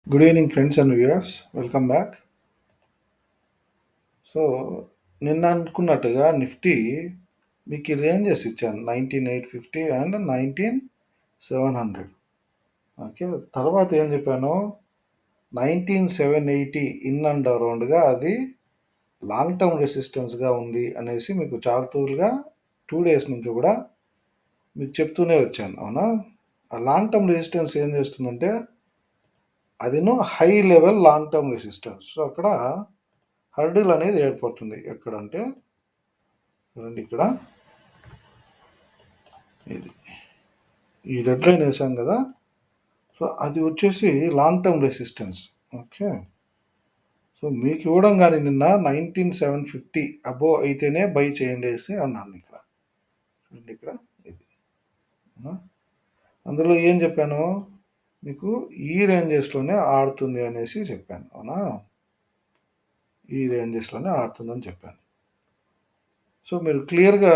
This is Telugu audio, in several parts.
Good evening, friends and viewers. Welcome back. So నిన్న అనుకున్నట్టుగా నిఫ్టీ మీకు ఈ రేంజెస్ ఇచ్చాను 19,850 అండ్ 19,700. ఓకే, తర్వాత ఏం చెప్పాను, 19,780 ఇన్ అండ్ అరౌండ్గా అది లాంగ్ టర్మ్ రెసిస్టెన్స్గా ఉంది అనేసి మీకు చాలా తూరుగా 2 days నుంచి కూడా మీకు చెప్తూనే వచ్చాను, అవునా? ఆ లాంగ్ టర్మ్ రెసిస్టెన్స్ ఏం చేస్తుందంటే అదిను high level long term resistance. So అక్కడ హర్డిల్ అనేది ఏర్పడుతుంది. ఎక్కడంటే చూడండి, ఇక్కడ ఇది ఈ రెడ్ లైన్ వేసాం కదా, సో అది వచ్చేసి long term resistance. Okay, so మీకు ఇవ్వడం కానీ నిన్న 19,750 అబోవ్ అయితేనే బై చేయండి వేసి అన్నాను. ఇక్కడ చూడండి, ఇక్కడ ఇది అందులో ఏం చెప్పాను మీకు, ఈ రేంజెస్లోనే ఆడుతుంది అనేసి చెప్పాను, అవునా? ఈ రేంజెస్లోనే ఆడుతుందని చెప్పాను. సో మీరు క్లియర్గా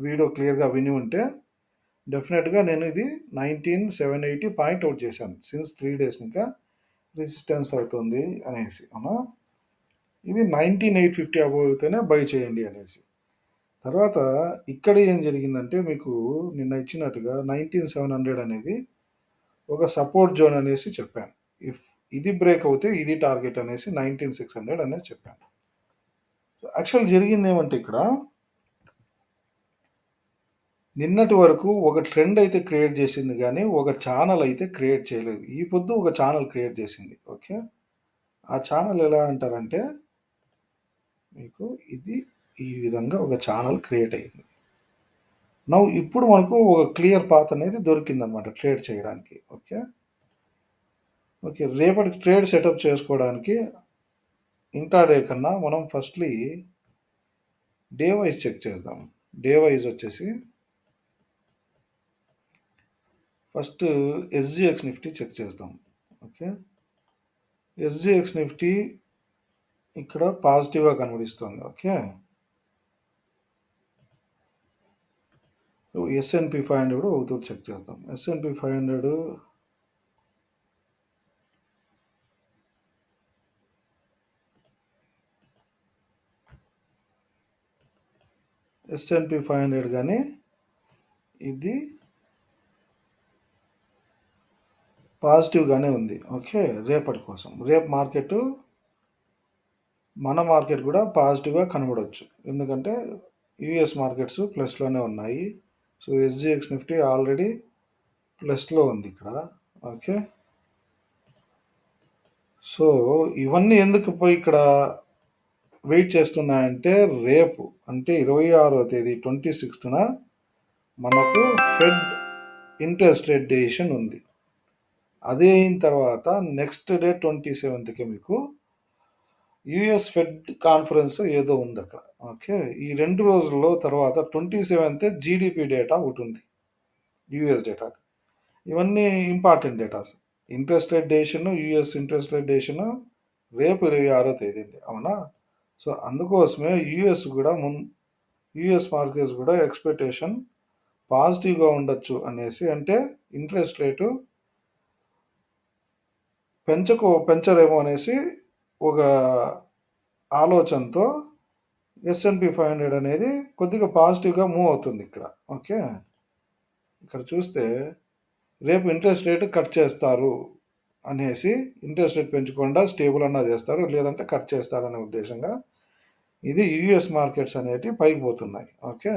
వీడియో క్లియర్గా విని ఉంటే డెఫినెట్గా నేను ఇది 19,780 పాయింట్అవుట్ చేశాను. సిన్స్ 3 days ఇంకా రెసిస్టెన్స్ అవుతుంది అనేసి, అవునా? ఇది 19,850 అబోవ్ అయితేనే బై చేయండి అనేసి. తర్వాత ఇక్కడ ఏం జరిగిందంటే మీకు నిన్న ఇచ్చినట్టుగా 19,700 అనేది ఒక సపోర్ట్ జోన్ అనేసి చెప్పాను. ఇఫ్ ఇది బ్రేక్ అవుతే ఇది టార్గెట్ అనేసి 19,600 అనేది చెప్పాను. యాక్చువల్ జరిగింది ఏమంటే ఇక్కడ నిన్నటి వరకు ఒక ట్రెండ్ అయితే క్రియేట్ చేసింది కానీ ఒక ఛానల్ అయితే క్రియేట్ చేయలేదు. ఈ పొద్దు ఒక ఛానల్ క్రియేట్ చేసింది. ఓకే, ఆ ఛానల్ ఎలా అంటారంటే మీకు ఇది ఈ విధంగా ఒక ఛానల్ క్రియేట్ అయింది. నౌ ఇప్పుడు మనకు ఒక క్లియర్ పాత్ అనేది దొరికిందనమాట ట్రేడ్ చేయడానికి. ఓకే ఓకే రేపటి ట్రేడ్ సెటప్ చేసుకోవడానికి ఇంట్రాడే కన్నా మనం ఫస్ట్లీ డే వైజ్ చెక్ చేద్దాం. డే వైజ్ వచ్చేసి ఫస్ట్ ఎస్జిఎక్స్ నిఫ్టీ చెక్ చేద్దాం. ఓకే, ఎస్జిఎక్స్ నిఫ్టీ ఇక్కడ పాజిటివ్గా కనిపిస్తుంది. ఓకే, సో ఎస్ఎన్పి 500 కూడా ఒకటి చెక్ చేద్దాం. ఎస్ఎన్పి 500 ఎస్ఎన్పి 500 కానీ ఇది పాజిటివ్గానే ఉంది. ఓకే, రేపటి కోసం రేపు మార్కెట్ మన మార్కెట్ కూడా పాజిటివ్గా కనబడవచ్చు, ఎందుకంటే యుఎస్ మార్కెట్స్ ప్లస్లోనే ఉన్నాయి. సో ఎస్జిఎక్స్ నిఫ్టీ ఆల్రెడీ ప్లస్లో ఉంది ఇక్కడ. ఓకే, సో ఇవన్నీ ఎందుకు పోయి ఇక్కడ వెయిట్ చేస్తున్నాయంటే రేపు అంటే 26వ తేదీ 26న మనకు ఫెడ్ ఇంట్రెస్ట్ రేట్ డెసిషన్ ఉంది. అదే అయిన తర్వాత నెక్స్ట్ డే 27కి మీకు యుఎస్ ఫెడ్ కాన్ఫరెన్స్ ఏదో ఉంది అక్కడ. ఓకే, ఈ 2 రోజుల్లో తర్వాత 27th జీడిపి డేటా ఒకటి ఉంది, యుఎస్ డేటా. ఇవన్నీ important datas. Interest rate decision, US interest rate decision రేపు 26వ తేదీ, అవునా? సో అందుకోసమే యుఎస్ మార్కెట్స్ కూడా ఎక్స్పెక్టేషన్ పాజిటివ్గా ఉండొచ్చు అనేసి, అంటే ఇంట్రెస్ట్ రేటు పెంచరేమో అనేసి ఒక ఆలోచనతో ఎస్ఎన్పి 500 అనేది కొద్దిగా పాజిటివ్గా మూవ్ అవుతుంది ఇక్కడ. ఓకే, ఇక్కడ చూస్తే రేపు ఇంట్రెస్ట్ రేట్ కట్ చేస్తారు అనేసి, ఇంట్రెస్ట్ రేట్ పెంచకుండా స్టేబుల్ అన్నా చేస్తారు, లేదంటే కట్ చేస్తారనే ఉద్దేశంగా ఇది యుఎస్ మార్కెట్స్ అనేవి పైకి పోతున్నాయి. ఓకే,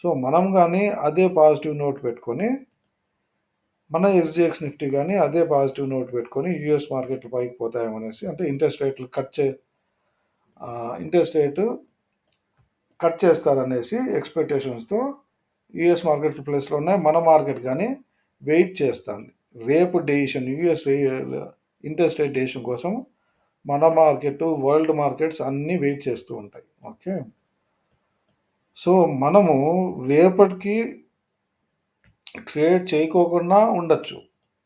సో మనం కానీ అదే పాజిటివ్ నోట్ పెట్టుకొని, మన ఎస్జిఎక్స్ నిఫ్టీ కానీ అదే పాజిటివ్ నోట్ పెట్టుకొని యుఎస్ మార్కెట్లు పైకి పోతాయేమనేసి, అంటే ఇంట్రెస్ట్ రేటు కట్ చేస్తారనేసి ఎక్స్పెక్టేషన్స్తో యుఎస్ మార్కెట్ ప్లేస్లో ఉన్నాయి. మన మార్కెట్ కానీ వెయిట్ చేస్తుంది రేపు decision, US interest rate decision కోసం మన మార్కెట్, వరల్డ్ మార్కెట్స్ అన్నీ వెయిట్ చేస్తూ ఉంటాయి. ఓకే, సో మనము రేపటికి ట్రేడ్ చేయకోకుండా ఉండొచ్చు.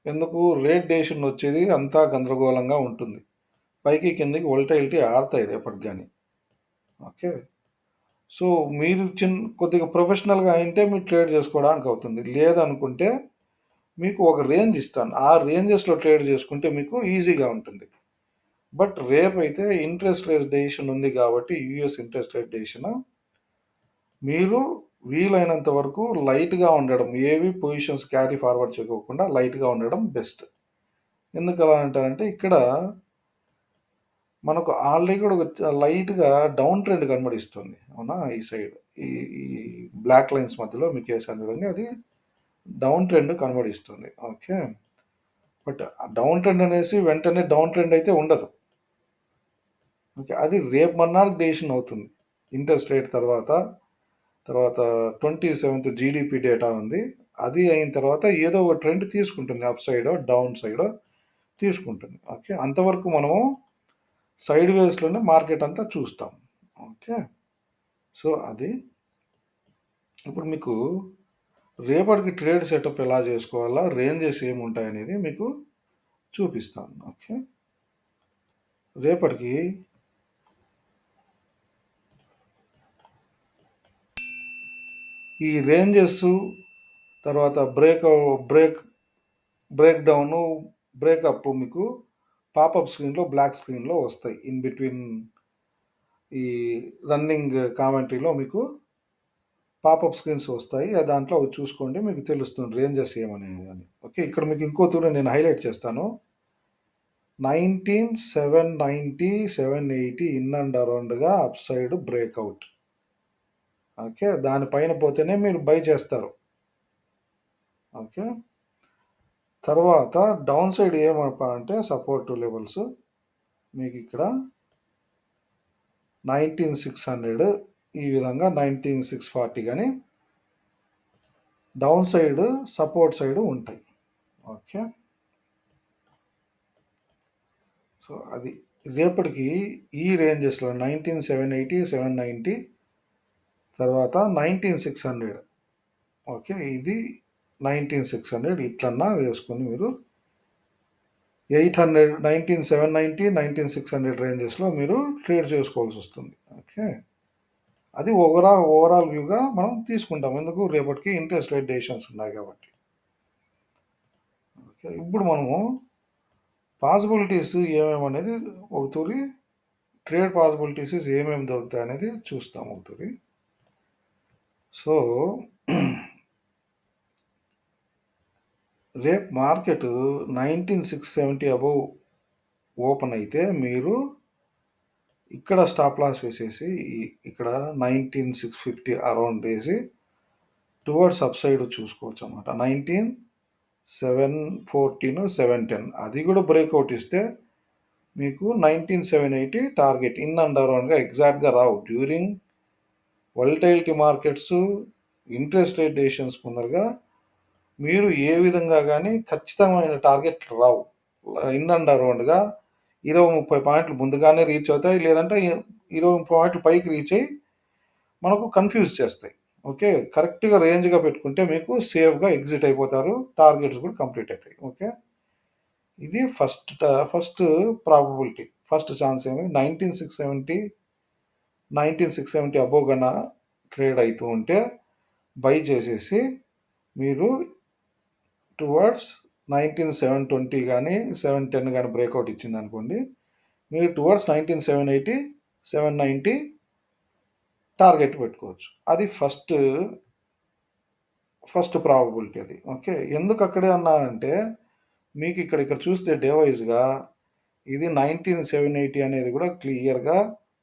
ఎందుకు, రేట్ డెసిషన్ వచ్చేది అంతా గందరగోళంగా ఉంటుంది, పైకి కిందకి వోల్టైలిటీ ఆడతాయి రేపటికి కానీ. ఓకే, సో మీరు కొద్దిగా ప్రొఫెషనల్గా అయింటే మీరు ట్రేడ్ చేసుకోవడానికి అవుతుంది, లేదనుకుంటే మీకు ఒక రేంజ్ ఇస్తాను. ఆ రేంజెస్‌లో ట్రేడ్ చేసుకుంటే మీకు ఈజీగా ఉంటుంది. బట్ రేపైతే ఇంట్రెస్ట్ రేట్ డెసిషన్ ఉంది కాబట్టి యూఎస్ ఇంట్రెస్ట్ రేట్ డెసిషన్ మీరు వీలైనంత వరకు లైట్‌గా ఉండడం. ఏవి పొజిషన్స్ క్యారీ ఫార్వర్డ్ చేయకోకుండా లైట్‌గా ఉండడం బెస్ట్. ఎందుకలా అంటానంటే ఇక్కడ మనకు ఆల్రెడీ కూడా ఒక లైట్‌గా డౌన్ ట్రెండ్ కనబడిస్తుంది. అవునా? ఈ సైడ్. ఈ ఈ బ్లాక్ లైన్స్ మధ్యలో మీకేసాను చూడండి. అది డౌన్ ట్రెండ్ కనబడిస్తుంది. ఓకే. బట్ డౌన్ ట్రెండ్ అనేసి వెంటనే డౌన్ ట్రెండ్ అయితే ఉండదు. ఓకే. అది రేపు మర్నాడుకి డెసిషన్ అవుతుంది. ఇంట్రెస్ట్ రేట్ తర్వాత 27థ్ జీడీపీ డేటా ఉంది. అది అయిన తర్వాత ఏదో ఒక ట్రెండ్ తీసుకుంటుంది. అప్ సైడో, డౌన్ సైడో తీసుకుంటుంది. ఓకే. అంతవరకు మనము సైడ్ వేస్‌లోనే మార్కెట్ అంతా చూస్తాం. ఓకే. సో, అది. ఇప్పుడు మీకు రేపటికి ట్రేడ్ సెటప్ ఎలా చేసుకోవాలా? రేంజెస్ ఏముంటాయనేది మీకు చూపిస్తాను. ఓకే. రేపటికి ఈ రేంజెస్ తర్వాత బ్రేక్ డౌను, బ్రేకప్ మీకు పాపప్ స్క్రీన్‌లో బ్లాక్ స్క్రీన్‌లో వస్తాయి. ఇన్ బిట్వీన్ ఈ రన్నింగ్ కామెంటరీలో మీకు పాపప్ స్క్రీన్స్ వస్తాయి. దాంట్లో అవి చూసుకోండి. మీకు తెలుస్తుంది రేంజెస్ ఏమనేది అని. ఓకే. ఇక్కడ మీకు ఇంకో తూరి నేను హైలైట్ చేస్తాను. 19,790, 780 ఇన్ అండ్ అరౌండ్‌గా అప్ సైడ్ బ్రేక్‌ఔట్. ఓకే. దానిపైన పోతేనే మీరు బై చేస్తారు. ఓకే. తర్వాత డౌన్ సైడ్ ఏమప్పా అంటే సపోర్ట్ లెవెల్స్ మీకు ఇక్కడ 19,600 ఈ విధంగా 19,640 గాని డౌన్ సైడ్ సపోర్ట్ సైడ్ ఉంటాయి. ఓకే. సో, అది రేపటికి ఈ రేంజెస్‌లో 19,780, 790 తర్వాత 19,600 ఓకే. ఇది 19,600 ఇట్లన్నా వేసుకొని మీరు 800 19,790, 19,600 రేంజెస్‌లో మీరు ట్రేడ్ చేసుకోవాల్సి వస్తుంది. ఓకే. అది ఓవరాల్ వ్యూగా మనం తీసుకుంటాం. ఎందుకు రేపటికి ఇంట్రెస్ట్ రేట్ డెసిషన్స్ ఉన్నాయి కాబట్టి. ఓకే. ఇప్పుడు మనము పాసిబిలిటీస్ ఏమేమనేది ఒక తూరి ట్రేడ్ పాసిబిలిటీస్ ఏమేమి దొరుకుతాయనేది చూస్తాం ఒక తూరి. సో, రేపు మార్కెట్ 19,670 అబోవ్ ఓపెన్ అయితే మీరు ఇక్కడ స్టాప్ లాస్ వేసేసి ఇక్కడ 19,650 అరౌండ్ వేసి టువర్డ్స్ అప్ సైడ్ చూసుకోవచ్చు అనమాట. 19,714, 710 అది కూడా బ్రేక్అవుట్ ఇస్తే మీకు 19,780 టార్గెట్ ఇన్ అండ్ అరౌండ్గా ఎగ్జాక్ట్గా రావు. During volatility markets interest rate decisions ముందరగా మీరు ఏ విధంగా కానీ ఖచ్చితమైన టార్గెట్లు రావు. ఇన్ అండ్ అరౌండ్గా 20-30 పాయింట్లు ముందుగానే రీచ్ అవుతాయి. లేదంటే 20-30 పాయింట్లు పైకి రీచ్ అయ్యి మనకు కన్ఫ్యూజ్ చేస్తాయి. ఓకే. కరెక్ట్‌గా రేంజ్‌గా పెట్టుకుంటే మీకు సేఫ్‌గా ఎగ్జిట్ అయిపోతారు. టార్గెట్స్ కూడా కంప్లీట్ అవుతాయి. ఓకే. ఇది ఫస్ట్ ప్రాబబిలిటీ. ఫస్ట్ ఛాన్స్ ఏమి 19,670 అబోవ్ గన ట్రేడ్ అవుతూ ఉంటే బై చేసేసి మీరు టువర్డ్స్ 19,720 కానీ 710 కానీ బ్రేక్అవుట్ ఇచ్చిందనుకోండి మీరు టువర్డ్స్ 19,780, 790 టార్గెట్ పెట్టుకోవచ్చు. అది ఫస్ట్ ప్రాబబిలిటీ అది. ఓకే. ఎందుకు అక్కడే అన్నానంటే మీకు ఇక్కడ చూస్తే డే వైజ్‌గా ఇది 19,780 అనేది కూడా క్లియర్‌గా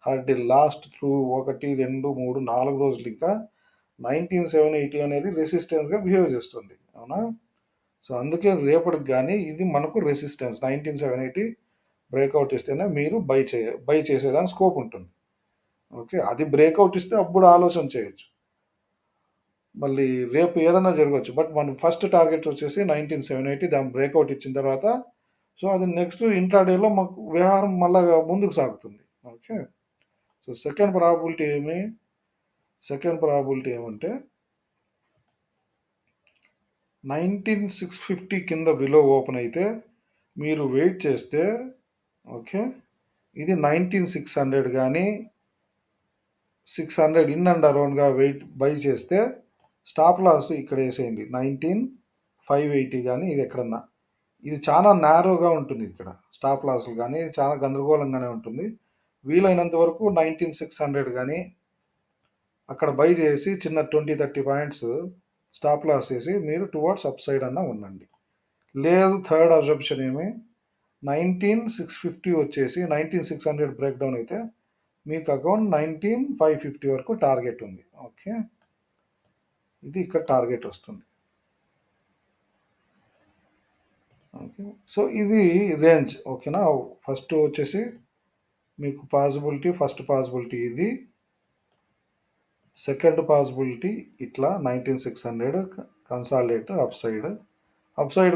హర్డిల్ లాస్ట్ త్రూ 1, 2, 3, 4 రోజులు ఇంకా 19,780 అనేది రెసిస్టెన్స్‌గా బిహేవ్ చేస్తుంది. అవునా? సో, అందుకే రేపటికి గాని ఇది మనకు రెసిస్టెన్స్ 19,780 బ్రేక్అవుట్ ఇస్తేనే మీరు బై చేసేదానికి స్కోప్ ఉంటుంది. ఓకే. అది బ్రేక్అవుట్ ఇస్తే అప్పుడు ఆలోచన చేయొచ్చు. మళ్ళీ రేపు ఏదన్నా జరగొచ్చు. బట్ మన ఫస్ట్ టార్గెట్ వచ్చేసి 19,780 దాని బ్రేక్అవుట్ ఇచ్చిన తర్వాత సో, అది నెక్స్ట్ ఇంట్రాడేలో మాకు వ్యవహారం మళ్ళా ముందుకు సాగుతుంది. ఓకే. సో, సెకండ్ ప్రాబబిలిటీ ఏమంటే 19,650 కింద బిలో ఓపెన్ అయితే మీరు వెయిట్ చేస్తే ఓకే. ఇది 19,600 గానీ 600 ఇన్ అండ్ అరౌండ్‌గా బై చేస్తే స్టాప్ లాస్ ఇక్కడ ఏసేయండి. 580 కానీ ఇది ఎక్కడన్నా ఇది చాలా నారోగా ఉంటుంది ఇక్కడ స్టాప్ లాస్లు కానీ చాలా గందరగోళంగానే ఉంటుంది. వీలైనంత వరకు 19600 కానీ అక్కడ బై చేసి చిన్న 20-30 పాయింట్స్ స్టాప్ లాస్ చేసి మీరు టువర్డ్స్ అప్ సైడ్ అన్న ఉండండి. లేదు థర్డ్ అబ్జర్ప్షన్ ఏమి 19650 వచ్చేసి 19600 బ్రేక్ డౌన్ అయితే మీకు అకౌంట్ 19550 వరకు టార్గెట్ ఉంది. ఓకే, ఇది ఇక్కడ టార్గెట్ వస్తుంది. ఓకే, సో ఇది రేంజ్. ఓకేనా, ఫస్ట్ వచ్చేసి మీకు పాసిబిలిటీ, ఫస్ట్ పాసిబిలిటీ ఇది, సెకండ్ పాసిబిలిటీ ఇట్లా 19600 కన్సాలిడేట్ అప్ సైడ్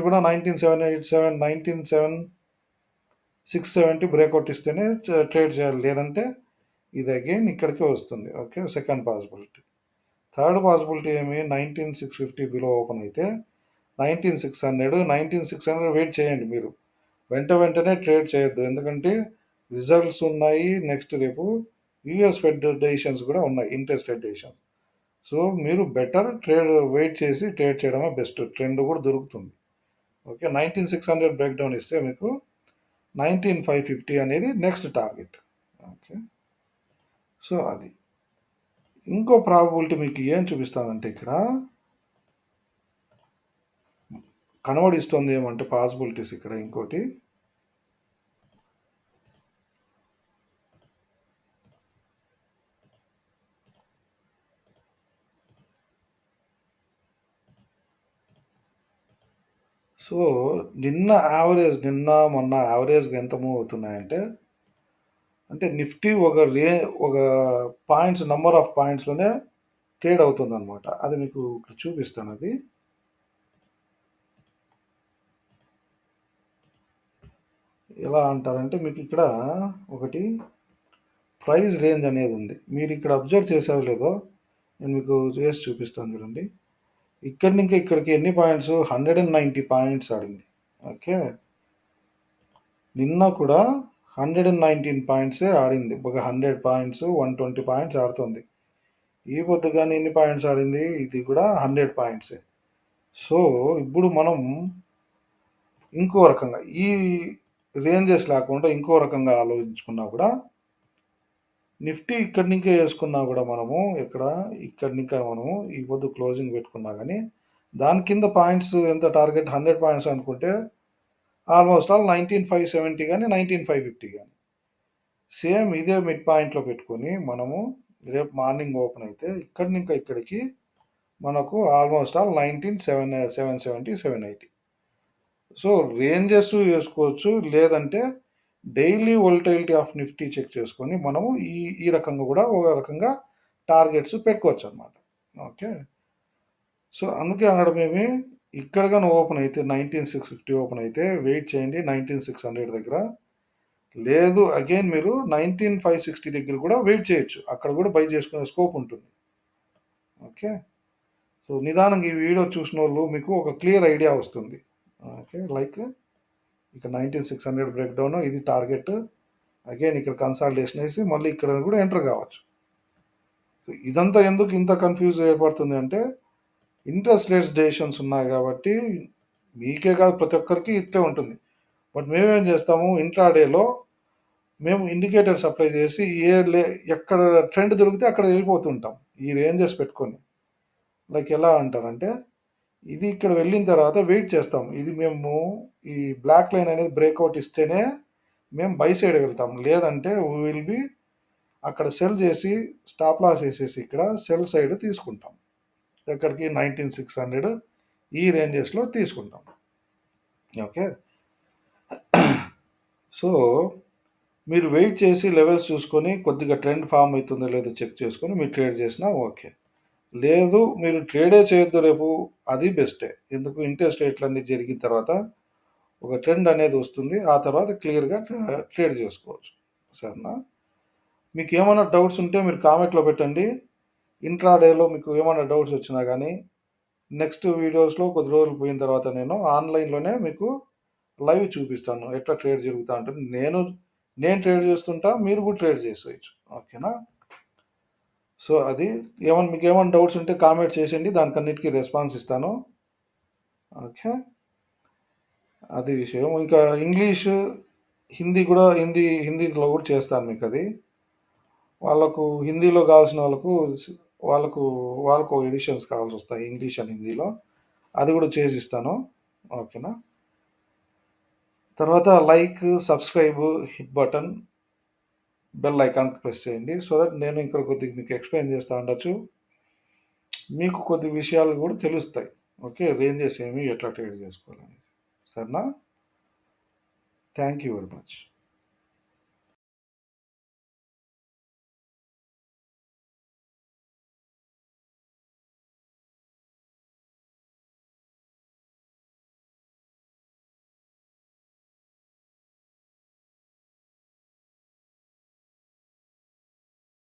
కూడా 19787 197,670 బ్రేక్అవుట్ ఇస్తేనే ట్రేడ్ చేయాలి, లేదంటే ఇది అగైన్ ఇక్కడికే వస్తుంది. Okay, second possibility. Third possibility ఏమి 19650 బిలో ఓపెన్ అయితే 19600 వెయిట్ చేయండి. మీరు వెంటనే ట్రేడ్ చేయొద్దు, ఎందుకంటే రిజల్ట్స్ ఉన్నాయి. నెక్స్ట్ రేపు యూఎస్ ఫెడ్ డెసిషన్స్ కూడా ఉన్నాయి, ఇంట్రెస్ట్ రేట్ డెసిషన్స్. సో మీరు బెటర్ వెయిట్ చేసి ట్రేడ్ చేయడమే బెస్ట్, ట్రెండ్ కూడా దొరుకుతుంది. ఓకే, 19600 బ్రేక్ డౌన్ ఇస్తే మీకు 19550 అనేది నెక్స్ట్ టార్గెట్. ఓకే, సో అది ఇంకో ప్రాబబిలిటీ మీకు ఏం చూపిస్తానంటే ఇక్కడ కనబడిస్తుంది ఏమంటే పాసిబిలిటీస్ ఇక్కడ ఇంకోటి. సో నిన్న మొన్న యావరేజ్గా ఎంత మూవ్ అవుతున్నాయంటే, అంటే నిఫ్టీ ఒక పాయింట్స్, నంబర్ ఆఫ్ పాయింట్స్లోనే ట్రేడ్ అవుతుంది అనమాట. అది మీకు ఇక్కడ చూపిస్తాను. అది ఎలా అంటారంటే, మీకు ఇక్కడ ఒకటి ప్రైస్ రేంజ్ అనేది ఉంది. మీరు ఇక్కడ అబ్జర్వ్ చేసారో లేదో నేను మీకు చేసి చూపిస్తాను చూడండి. ఇక్కడి నుంచి ఇక్కడికి ఎన్ని పాయింట్స్, 190 పాయింట్స్ ఆడింది. ఓకే, నిన్న కూడా 119 పాయింట్సే ఆడింది. ఒక 100 పాయింట్స్, 120 పాయింట్స్ ఆడుతుంది. ఈ పొద్దు కానీ ఎన్ని పాయింట్స్ ఆడింది, ఇది కూడా 100 పాయింట్సే. సో ఇప్పుడు మనం ఇంకో రకంగా ఈ రేంజెస్ లేకుండా ఇంకో రకంగా ఆలోచించుకున్నా కూడా, నిఫ్టీ ఇక్కడి నుంచే వేసుకున్నా కూడా మనము ఇక్కడి నుంచి మనము ఈ పొద్దు క్లోజింగ్ పెట్టుకున్నా కానీ దాని కింద పాయింట్స్ ఎంత టార్గెట్ 100 పాయింట్స్ అనుకుంటే ఆల్మోస్ట్ ఆల్ 19570 కానీ 19550 కానీ సేమ్ ఇదే మిడ్ పాయింట్లో పెట్టుకొని మనము రేపు మార్నింగ్ ఓపెన్ అయితే ఇక్కడి నుంచి ఇక్కడికి మనకు ఆల్మోస్ట్ ఆల్ 19770 780. సో రేంజెస్ వేసుకోవచ్చు, లేదంటే daily volatility of Nifty check చేసుకొని మనము ఈ రకంగా కూడా ఒక రకంగా టార్గెట్స్ పెట్టుకోవచ్చు అనమాట. ఓకే, సో అందుకే అనడం ఏమి, ఇక్కడ కానీ ఓపెన్ అయితే 19650 ఓపెన్ అయితే వెయిట్ చేయండి 19600 దగ్గర. లేదు అగైన్ మీరు 19560 దగ్గర కూడా వెయిట్ చేయొచ్చు, అక్కడ కూడా బై చేసుకునే స్కోప్ ఉంటుంది. ఓకే, సో నిదానంగా ఈ వీడియో చూసిన వాళ్ళు మీకు ఒక క్లియర్ ఐడియా వస్తుంది. ఓకే, లైక్ ఇక్కడ 19600 బ్రేక్ డౌన్, ఇది టార్గెట్. అగైన్ ఇక్కడ కన్సాలిడేషన్ వేసి మళ్ళీ ఇక్కడ కూడా ఎంటర్ కావచ్చు. ఇదంతా ఎందుకు ఇంత కన్ఫ్యూజ్ ఏర్పడుతుంది అంటే, ఇంట్రెస్ట్ రేట్స్ డెసిషన్స్ ఉన్నాయి కాబట్టి మీకే కాదు ప్రతి ఒక్కరికి ఇట్లే ఉంటుంది. బట్ మేమేం చేస్తాము, ఇంట్రాడేలో మేము ఇండికేటర్స్ అప్లై చేసి ఎక్కడ ట్రెండ్ దొరికితే అక్కడ వెళ్ళిపోతుంటాం ఈ రేంజెస్ పెట్టుకొని. లైక్ ఎలా అంటారంటే, ఇది ఇక్కడ వెళ్ళిన తర్వాత వెయిట్ చేస్తాం. ఇది మేము ఈ బ్లాక్ లైన్ అనేది బ్రేక్అవుట్ ఇస్తేనే మేము బై సైడ్ వెళ్తాం, లేదంటే విల్ బి అక్కడ సెల్ చేసి స్టాప్ లాస్ వేసేసి ఇక్కడ సెల్ సైడ్ తీసుకుంటాం. ఎక్కడికి 19600 ఈ రేంజెస్లో తీసుకుంటాం. ఓకే, సో మీరు వెయిట్ చేసి లెవెల్స్ చూసుకొని కొద్దిగా ట్రెండ్ ఫామ్ అవుతుందో లేదో చెక్ చేసుకొని మీరు ట్రేడ్ చేసినా ఓకే. లేదు మీరు ట్రేడే చేయొద్దు రేపు, అది బెస్టే. ఎందుకు, ఇంట్రెస్ట్ రేట్లన్నీ జరిగిన తర్వాత ఒక ట్రెండ్ అనేది వస్తుంది, ఆ తర్వాత క్లియర్గా ట్రేడ్ చేసుకోవచ్చు. సరేనా, మీకు ఏమైనా డౌట్స్ ఉంటే మీరు కామెంట్లో పెట్టండి. ఇంట్రాడేలో మీకు ఏమైనా డౌట్స్ వచ్చినా కానీ నెక్స్ట్ వీడియోస్లో కొద్ది రోజులు పోయిన తర్వాత నేను ఆన్లైన్లోనే మీకు లైవ్ చూపిస్తాను ఎట్లా ట్రేడ్ జరుగుతూ ఉంటుంది. నేను ట్రేడ్ చేస్తుంటా, మీరు కూడా ట్రేడ్ చేసేయచ్చు. ఓకేనా, సో అది మీకు ఏమైనా డౌట్స్ ఉంటే కామెంట్ చేసేయండి, దానికన్నిటికీ రెస్పాన్స్ ఇస్తాను. ఓకే. అది విషయం. ఇంకా ఇంగ్లీషు, హిందీ కూడా హిందీలో కూడా చేస్తాను మీకది. వాళ్ళకు హిందీలో కావాల్సిన వాళ్ళకు వాళ్ళకు ఎడిషన్స్ కావాల్సొస్తాయి ఇంగ్లీష్ అండ్ హిందీలో. అది కూడా చేసిస్తాను. ఓకేనా? తర్వాత like, subscribe, hit button, bell icon press చేయండి. సో దట్ నేను ఇంకా కొద్దిగా మీకు ఎక్స్‌ప్లెయిన్ చేస్తా ఉండొచ్చు. మీకు కొద్ది విషయాలు కూడా తెలుస్తాయి. ఓకే. రేంజెస్ ఏమి ఎట్లా ట్రేడ్ చేసుకోవాలనేసి. సరేనా? Thank you very much.